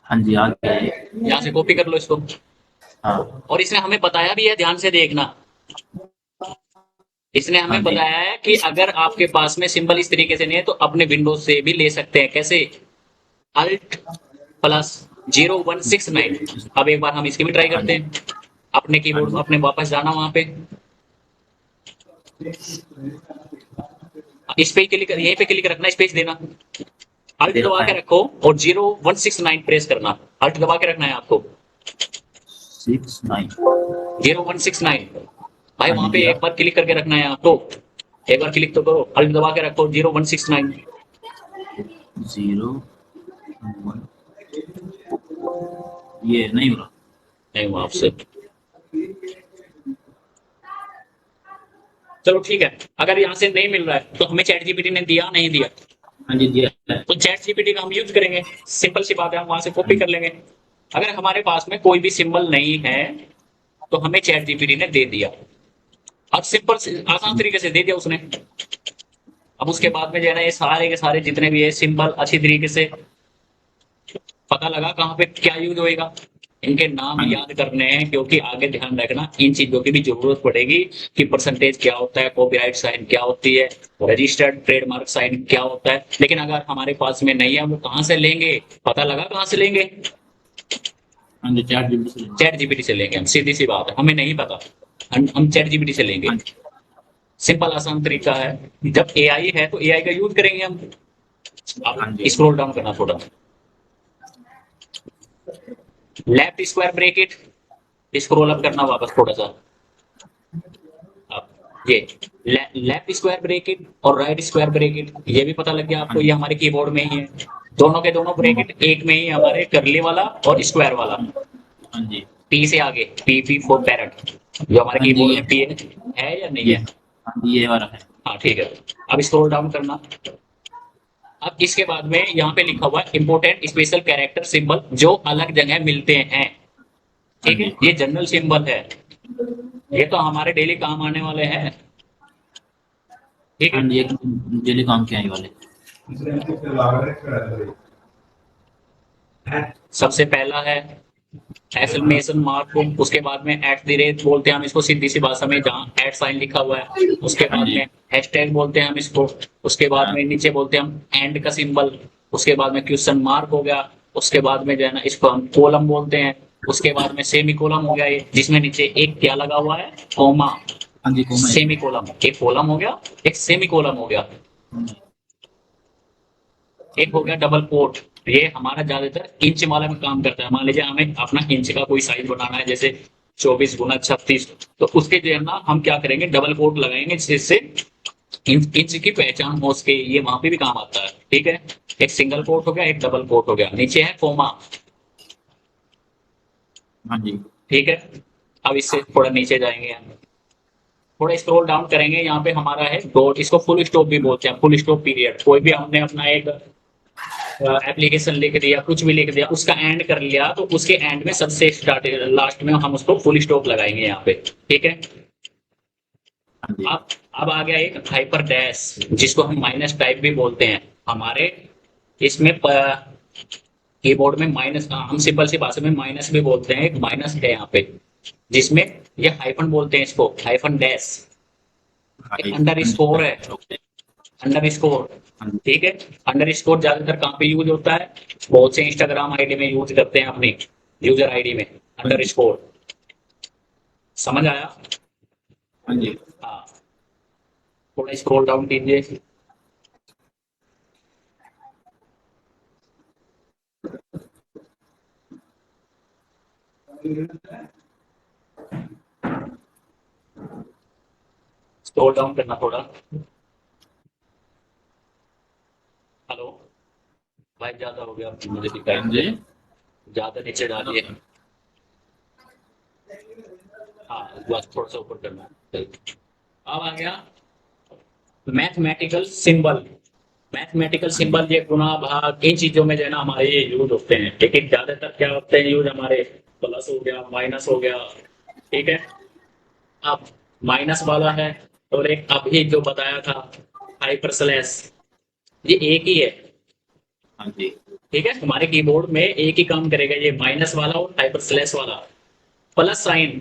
C: हाँ जी, आ गया ये।
A: यहाँ से कॉपी कर लो इसको।
C: हाँ,
A: और इसने हमें बताया भी है, ध्यान से देखना, इसने
C: हाँ
A: हमें
C: जी,
A: बताया है कि अगर आपके पास में सिंबल इस तरीके से नहीं है तो अपने विंडोज से भी ले सकते हैं। कैसे? Alt plus 0169। अब एक बार हम इसकी भी ट्राई
C: हाँ
A: करते
C: जी,
A: हैं, अपने
C: हाँ
A: कीबोर्ड में
C: जी,
A: अपने वापस जाना वहां पे, इस पे क्लिक, यहीं पे क्लिक रखना, स्पेस देना, अल्ट दबा के रखो और 0169 प्रेस करना, अल्ट दबा के रखना है आपको।
C: 69
A: 0169 भाई
C: हाँ
A: वहां
C: जी
A: पे
C: भैया।
A: एक बार क्लिक करके रखना है आपको, एक बार क्लिक तो करो, अल्ट दबा के रखो 0169।
C: 01 ये नहीं हो रहा।
A: नहीं हुआ आपसे, चलो ठीक है। अगर यहाँ से नहीं मिल रहा है तो हमें चैट जीपीटी ने दिया नहीं दिया,
C: हाँ जी दिया है।
A: तो चैट जीपीटी का हम यूज करेंगे, सिंपल सी बात है, हम वहां से कॉपी कर लेंगे। अगर हमारे पास में कोई भी सिंबल नहीं है तो हमें चैट जीपीटी ने दे दिया, अब सिंपल आसान तरीके से दे दिया उसने। अब उसके बाद में जो है ना ये सारे के सारे जितने भी है सिंबल अच्छी तरीके से पता लगा कहाँ पे क्या यूज होएगा, इनके नाम
C: हाँ जी
A: याद करने हैं, क्योंकि आगे ध्यान रखना इन चीजों की भी जरूरत पड़ेगी कि परसेंटेज क्या होता है, कॉपीराइट साइन क्या होती है, रजिस्टर्ड ट्रेडमार्क साइन क्या होता है। लेकिन अगर हमारे पास में नहीं है वो कहाँ से लेंगे, पता लगा कहाँ से लेंगे,
C: हाँ जी चैट जीपीटी से लेंगे।
A: चैट जीपीटी से लेंगे हम, सीधी सी बात है, हमें नहीं पता, हम चैट जीपीटी से लेंगे।
C: हाँ जी
A: सिंपल आसान तरीका है, जब एआई है तो एआई का यूज करेंगे हम।
C: हाँ
A: अब
C: जी
A: स्क्रॉल डाउन करना थोड़ा, left square bracket, scroll up करना वापस थोड़ा सा, अब ये लेफ्ट स्क्वायर ब्रैकेट और राइट स्क्वायर ब्रैकेट, ये भी पता लग गया
C: हाँ
A: आपको, ये हमारे कीबोर्ड में ही है, दोनों के दोनों ब्रैकेट एक में ही है हमारे, करली वाला और स्क्वायर वाला।
C: हाँ जी
A: पी से आगे पी फॉर पैरट, जो हमारे
C: हाँ जी
A: कीबोर्ड में पी है या नहीं
C: ये
A: है।
C: हाँ जी ये वाला है।
A: हाँ ठीक है, अब स्क्रॉल डाउन करना। अब इसके बाद में यहाँ पे लिखा हुआ है इंपोर्टेंट स्पेशल कैरेक्टर सिंबल जो अलग जगह मिलते हैं,
C: हाँ
A: ठीक है,
C: जी
A: ये जनरल सिंबल है, ये तो हमारे डेली काम आने वाले हैं, ठीक
C: हाँ
A: है।
C: जी एक डेली काम के आने वाले।
A: सबसे पहला है एक्सक्लेमेशन मार्क, उसके बाद में एट द रेट बोलते हैं हम इसको सीधी सी भाषा में, जहाँ एट साइन लिखा हुआ है, उसके
C: हाँ
A: बाद
C: जी
A: में हैशटैग बोलते हैं हम इसको, उसके बाद
C: हाँ
A: में नीचे बोलते हैं हम एंड का सिंबल, उसके बाद में क्वेश्चन मार्क हो गया, उसके बाद में जो है ना इसको हम कोलम बोलते हैं, उसके बाद में सेमी कोलम हो गया ये, जिसमें नीचे एक क्या लगा हुआ है, कोमा,
C: हाँ जी कोमा
A: सेमी कोलम, एक कोलम हो गया, एक सेमी कोलम हो गया, एक हो गया डबल कोट। ये हमारा ज्यादातर इंच वाला में काम करता है, मान लीजिए हमें अपना इंच का कोई साइज बनाना है, जैसे 24 x 36, तो उसके जो है ना हम क्या करेंगे, डबल कोट लगाएंगे, जिससे इंच की पहचान हो सके, ये वहां पे भी काम आता है, ठीक है। एक सिंगल कोट हो गया, एक डबल कोट हो गया, नीचे है कोमा,
C: हाँ जी
A: ठीक है। अब इससे थोड़ा नीचे जाएंगे हम, थोड़ा स्क्रॉल डाउन करेंगे, यहाँ पे हमारा है डॉट, इसको फुल स्टॉप भी बोलते हैं, फुल स्टॉप पीरियड, कोई भी हमने अपना एक एप्लीकेशन लिख दिया, कुछ भी लिख दिया, उसका एंड कर लिया, तो उसके एंड में सबसे स्टार्ट लास्ट में हम उसको फुल स्टॉप लगाएंगे यहाँ पे, ठीक है।
C: हाँ जी
A: अब आ गया एक हाइपर डैश, जिसको हम माइनस टाइप भी बोलते हैं, हमारे इसमें कीबोर्ड में माइनस, हम सिंपल सी भाषा में माइनस भी बोलते हैं, एक माइनस है यहाँ पे, जिसमें ये हाइफन बोलते हैं इसको, हाइफन डैश, एक अंडर स्कोर है, अंडर स्कोर,
C: हाँ जी
A: ठीक है। अंडर स्कोर ज्यादातर कहाँ पे यूज होता है, बहुत से इंस्टाग्राम आईडी में यूज करते हैं, अपनी यूजर आईडी में अंडर स्कोर, समझ आया।
C: हाँ जी
A: हाँ, थोड़ा स्क्रॉल डाउन कीजिए, स्क्रॉल डाउन करना थोड़ा। हेलो भाई, ज्यादा हो गया, मुझे दिखाई
C: हाँ
A: नहीं
C: जी
A: दे रहा। ज्यादा नीचे डालिए, हाँ बस थोड़ा सा ऊपर करना है। अब आ गया मैथमेटिकल सिंबल, मैथमेटिकल
C: हाँ जी
A: सिंबल, ये गुणा भाग, इन चीजों में जो है ना हमारे ये यूज होते हैं, लेकिन ज्यादातर क्या होते हैं यूज हमारे, प्लस हो गया, माइनस हो गया, ठीक है। अब माइनस वाला है, और एक अभी जो बताया था हाइपर स्लैश, ये एक ही है,
C: हाँ जी
A: ठीक है, हमारे कीबोर्ड में एक ही काम करेगा, ये माइनस वाला और हाइपर स्लैश वाला। प्लस साइन,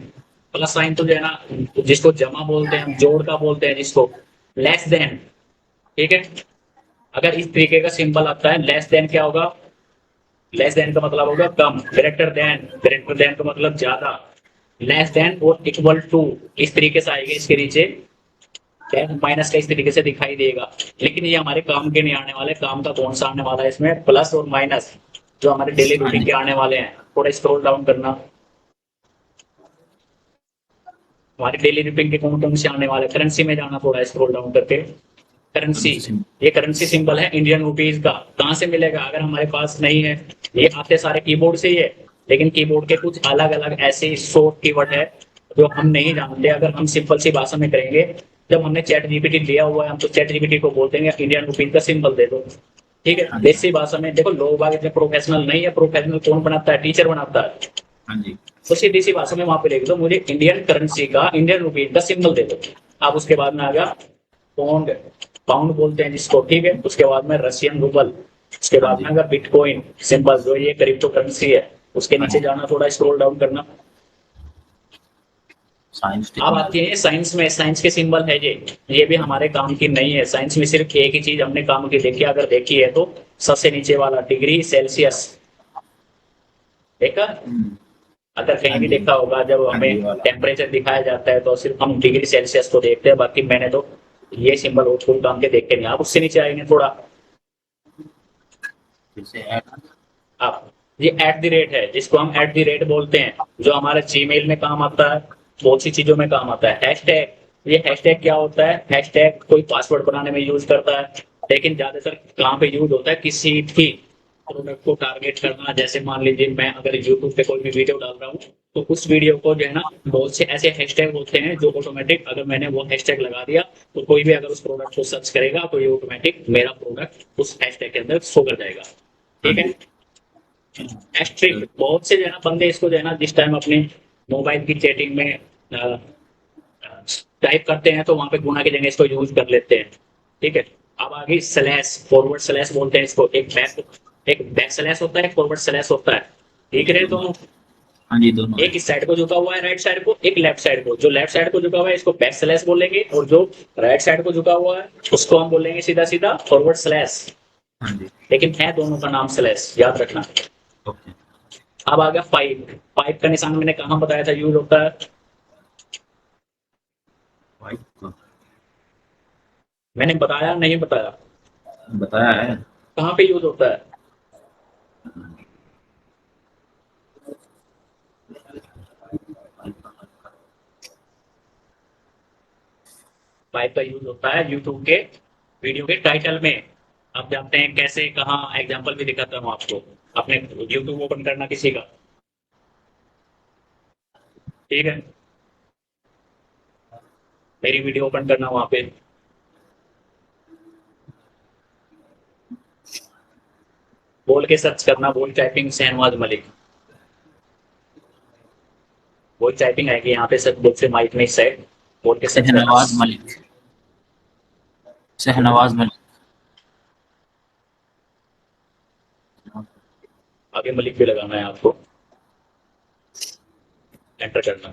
A: प्लस साइन तो जो है ना जिसको जमा बोलते हैं हम, जोड़ का बोलते हैं जिसको, लेस देन, ठीक है। अगर इस तरीके का सिंबल आता है, लेस देन क्या होगा, लेस देन का मतलब होगा कम, ग्रेटर देन, ग्रेटर देन का मतलब ज्यादा, लेस देन और इक्वल टू, इस तरीके से आएगा इसके नीचे, माइनस का इस तरीके से दिखाई देगा, लेकिन ये हमारे काम के नहीं आने वाले। काम का कौन सा आने वाला है इसमें? प्लस और माइनस, जो हमारे डेली
C: हाँ
A: रूटीन
C: जी।
A: के आने वाले हैं। थोड़ा स्क्रॉल डाउन करना, हमारे डेली रूटीन के कौन कौन से आने वाले। करेंसी में जाना, थोड़ा स्क्रॉल डाउन करके। Currency,
C: currency symbol.
A: ये करेंसी सिंबल है इंडियन रुपीज का। कहाँ से मिलेगा अगर हमारे पास नहीं है? ये आते सारे कीबोर्ड से ही है, लेकिन कीबोर्ड के कुछ अलग अलग ऐसे शॉर्ट कीवर्ड है जो हम नहीं जानते। अगर हम सिंपल सी भाषा में करेंगे, जब हमने चैट जीपीटी लिया हुआ है, हम तो चैट जीपीटी को बोलते हैं इंडियन रुपीज का सिंबल दे दो। ठीक है,
C: हाँ जी।
A: देसी भाषा में देखो, लोग बाग इतने प्रोफेशनल नहीं है। प्रोफेशनल कौन बनाता है? टीचर बनाता है।
C: हाँ जी।
A: तो सीधी सी भाषा में वहां पे लिख दो, मुझे इंडियन करेंसी का, इंडियन रुपीज का सिंबल दे दो। अब उसके बाद में आ गया पौंड, पाउंड बोलते हैं जिसको। ठीक है, उसके बाद में रशियन रूबल, उसके
C: हाँ
A: बाद
C: जी।
A: में अगर बिटकॉइन सिंबल, जो ये क्रिप्टो करेंसी है, उसके
C: हाँ
A: नीचे
C: जी।
A: जाना, थोड़ा स्क्रॉल डाउन करना।
C: साइंस
A: अब आती
C: टेक्नोलॉजी।
A: है साइंस में, साइंस के सिंबल है ये भी हमारे काम की नहीं है। साइंस में सिर्फ एक ही चीज हमने काम की देखी, अगर देखी है तो सबसे नीचे वाला डिग्री सेल्सियस देखा।
C: हम्म।
A: अगर कहीं
C: हाँ
A: भी
C: जी।
A: देखा होगा, जब
C: हाँ जी,
A: हमें
C: ये वाला।
A: टेम्परेचर दिखाया जाता है तो सिर्फ हम डिग्री सेल्सियस को देखते हैं, बाकी मैंने तो ये सिंबल और फुल काम के देखे नहीं। आप उससे नीचे आएंगे थोड़ा,
C: जैसे ऐड।
A: आप ये एट द रेट है, जिसको हम एट द रेट बोलते हैं, जो हमारा जीमेल में काम आता है, बहुत सी चीजों में काम आता है। हैशटैग, ये हैशटैग क्या होता है? हैशटैग कोई पासवर्ड बनाने में यूज करता है, लेकिन ज्यादातर कहाँ पे यूज होता है? किसी भी प्रोडक्ट को टारगेट करना। जैसे मान लीजिए मैं अगर यूट्यूब पे कोई भी वीडियो डाल रहा हूँ, तो उस वीडियो को जो है ना, बहुत से ऐसे हैशटैग होते हैं जो ऑटोमेटिक, अगर मैंने वो हैशटैग लगा दिया, तो कोई भी अगर उस प्रोडक्ट को सर्च करेगा तो ये ऑटोमेटिक मेरा प्रोडक्ट उस हैशटैग के अंदर शो कर जाएगा।
C: हाँ
A: ठीक है,
C: जी।
A: एस्ट्रिक, बहुत से जो है ना बंदे इसको जो है ना, जिस टाइम अपने मोबाइल की चैटिंग में टाइप करते हैं, तो वहां पे गुणा की जगह इसको यूज कर लेते हैं। ठीक है, अब आगे स्लैश, फॉरवर्ड स्लैश बोलते हैं इसको। एक बैक स्लैश होता है, एक फॉरवर्ड स्लैश होता है। ठीक है, दोनों,
C: हाँ जी, दोनों है।
A: एक इस साइड को झुका हुआ है राइट साइड को, एक लेफ्ट साइड को। जो लेफ्ट साइड को झुका हुआ है इसको बैक स्लैश बोलेंगे, और जो राइट साइड को झुका हुआ है उसको हम बोलेंगे सीधा सीधा फॉरवर्ड स्लैश।
C: हाँ जी।
A: लेकिन है दोनों का नाम स्लैश, याद रखना।
C: ओके।
A: अब आ गया पाइप। पाइप का निशान मैंने कहाँ बताया था यूज होता है?
C: वाइट को
A: मैंने बताया नहीं बताया?
C: बताया है।
A: कहाँ पे यूज होता है? पाइप का यूज होता है यूट्यूब के वीडियो के टाइटल में। आप जानते हैं कैसे, कहाँ? एग्जाम्पल भी दिखाता हूँ आपको। अपने यूट्यूब ओपन करना किसी का, ठीक है, मेरी वीडियो ओपन करना, वहां पे बोल के सर्च करना, बोल टाइपिंग शहनवाज मलिक। बोल टाइपिंग आएगी यहाँ पे, सब बोल से माइक में इस साइड बोल के सर्च करना।
C: शहनवाज मलिक। शहनवाज मलिक।
A: आगे मलिक भी लगाना है आपको, एंटर करना।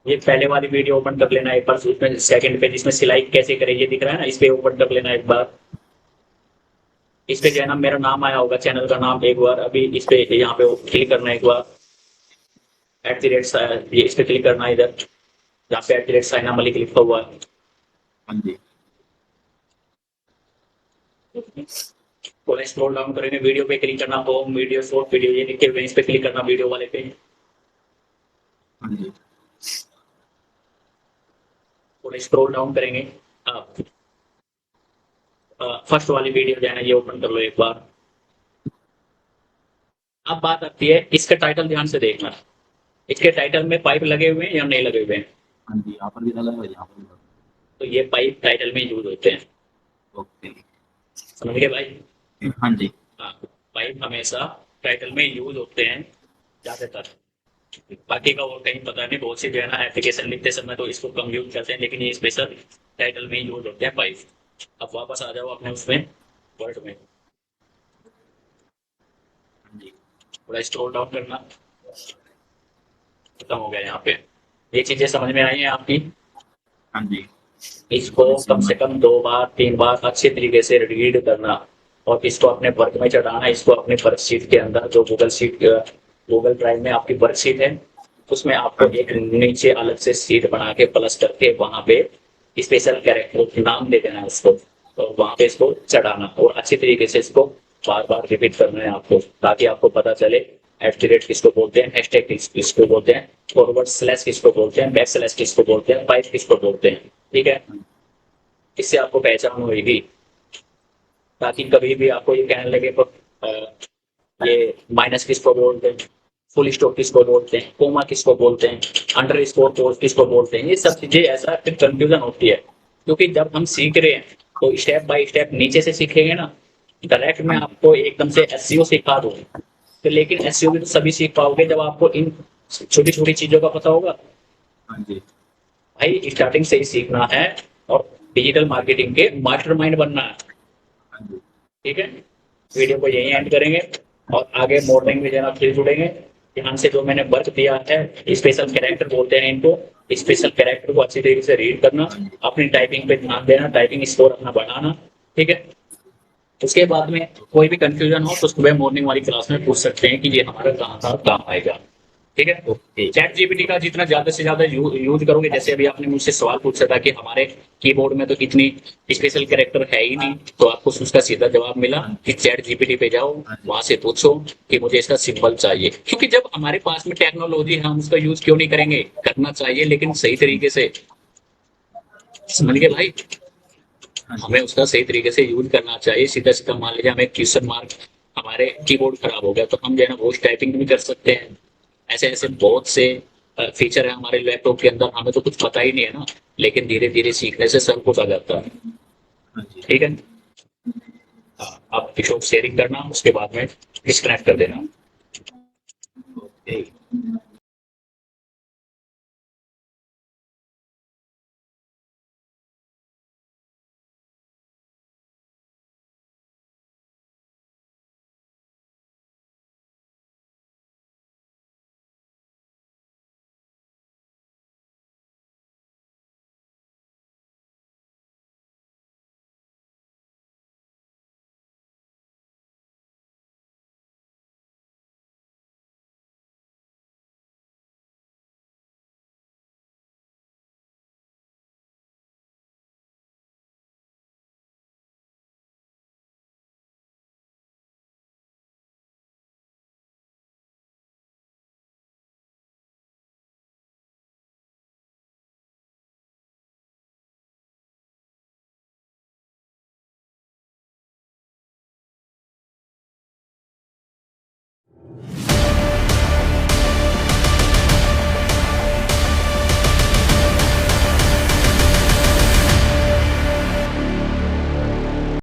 A: ये पहले वाली वीडियो ओपन कर लेना एक बार, उसमें सेकंड पे जिसमें सिलाई कैसे करें ये दिख रहा है ना, इस पे ओपन कर लेना एक बार। इस पे जो है ना मेरा नाम आया होगा, चैनल का नाम, एक बार अभी इस पे यहाँ पे क्लिक करना है एक बार। एट द रेट, ये इस पे क्लिक करना है इधर, जहाँ पे at the rate Saina Malik लिखा हुआ है।
C: हाँ जी।
A: थोड़ा स्क्रॉल डाउन करेंगे, वीडियो पे क्लिक करना, होम वीडियो, शॉर्ट वीडियो, ये लिखे हुए इस पे क्लिक करना, वीडियो वाले पे।
C: हाँ जी।
A: थोड़ा स्क्रॉल डाउन करेंगे आप, फर्स्ट वाली वीडियो जो है ना ये ओपन कर लो एक बार। अब बात आती है, इसका टाइटल ध्यान से देखना। इसके टाइटल में पाइप लगे हुए हैं या नहीं लगे हुए हैं?
C: हाँ जी, यहाँ पर भी लगा है, यहाँ पर भी लगा
A: तो ये पाइप टाइटल में यूज होते हैं,
C: है। ओके।
A: समझ गए भाई?
C: हाँ जी।
A: हाँ, पाइप हमेशा टाइटल में यूज होते हैं ज्यादातर। बाकी का वो कहीं पता नहीं, बहुत सी जो है ना एप्लीकेशन लिखते समय तो इसको कम यूज करते हैं, लेकिन ये स्पेशल टाइटल में यूज होते हैं पाइप। अब वापस आ जाओ अपने उसमें, वर्ड में।
C: हाँ जी।
A: थोड़ा स्क्रॉल डाउन करना, खत्म हो गया यहाँ पे। ये चीजें समझ में आई हैं आपकी?
C: हाँ जी।
A: इसको कम से कम 2 बार 3 बार अच्छे तरीके से रीड करना, और इसको अपने वर्क में चढ़ाना। इसको अपने वर्कशीट के अंदर, जो गूगल ड्राइव में आपकी वर्कशीट है, उसमें आपको एक नीचे अलग से सीट बना के प्लस करके वहां पे स्पेशल कैरेक्टर नाम दे देना है उसको, तो वहां पे इसको चढ़ाना और अच्छी तरीके से इसको बार बार रिपीट करना है आपको, ताकि आपको पता चले @ किसको बोलते हैं, हैशटैग किसको बोलते हैं, फॉरवर्ड स्लैश किसको बोलते हैं, बैक स्लैश किसको बोलते हैं, पाइप किसको बोलते हैं। ठीक है, इससे आपको पहचान होगी, ताकि कभी भी आपको ये कहने लगे तो ये माइनस किसको बोलते हैं, फुल स्टॉप किसको बोलते हैं, कोमा किसको बोलते हैं, अंडर स्कोर किसको बोलते हैं, ये सब चीजें ऐसा फिर कंफ्यूजन होती है। क्योंकि जब हम सीख रहे हैं तो स्टेप बाय स्टेप नीचे से सीखेंगे ना, डायरेक्ट मैं आपको एकदम से एसईओ सिखा दूं तो, लेकिन एसईओ भी तो सभी सीख पाओगे जब आपको इन छोटी छोटी चीजों का पता होगा।
C: हाँ जी।
A: भाई स्टार्टिंग से ही सीखना है और डिजिटल मार्केटिंग के मास्टरमाइंड बनना है।
C: हाँ जी।
A: ठीक है, वीडियो को यहीं एंड करेंगे और आगे मॉर्निंग में जना फिर जुड़ेंगे। ध्यान से जो मैंने वर्क दिया है, स्पेशल कैरेक्टर बोलते हैं इनको, स्पेशल कैरेक्टर को अच्छी तरीके से रीड करना, अपनी टाइपिंग पे ध्यान देना, टाइपिंग स्कोर अपना बढ़ाना। ठीक है, उसके बाद में कोई भी कंफ्यूजन हो तो सुबह मॉर्निंग वाली क्लास में पूछ सकते हैं कि ये हमारा कहाँ था काम आएगा। ठीक है,
C: ओके।
A: चैट जीपीटी का जितना ज्यादा से ज्यादा यूज करोगे, जैसे अभी आपने मुझसे सवाल पूछा था कि हमारे कीबोर्ड में तो इतनी स्पेशल कैरेक्टर है ही नहीं, तो आपको उसका सीधा जवाब मिला कि चैट जीपीटी पे जाओ, वहां से पूछो कि मुझे इसका सिंबल चाहिए। क्योंकि जब हमारे पास में टेक्नोलॉजी है, हम उसका यूज क्यों नहीं करेंगे, करना चाहिए लेकिन सही तरीके से। समझ गए भाई, हमें उसका सही तरीके से यूज करना चाहिए। सीधा सीधा मान लीजिए हमें क्वेश्चन मार्क, हमारे कीबोर्ड खराब हो गया तो हम जो है ना वॉइस टाइपिंग भी कर सकते हैं। ऐसे ऐसे बहुत से फीचर है हमारे लैपटॉप के अंदर, हमें तो कुछ पता ही नहीं है ना, लेकिन धीरे धीरे सीखने से सब कुछ आ जाता है।
C: हाँ जी।
A: ठीक है, आप शेयरिंग करना, उसके बाद में डिस्कनेक्ट कर देना।
C: ओके।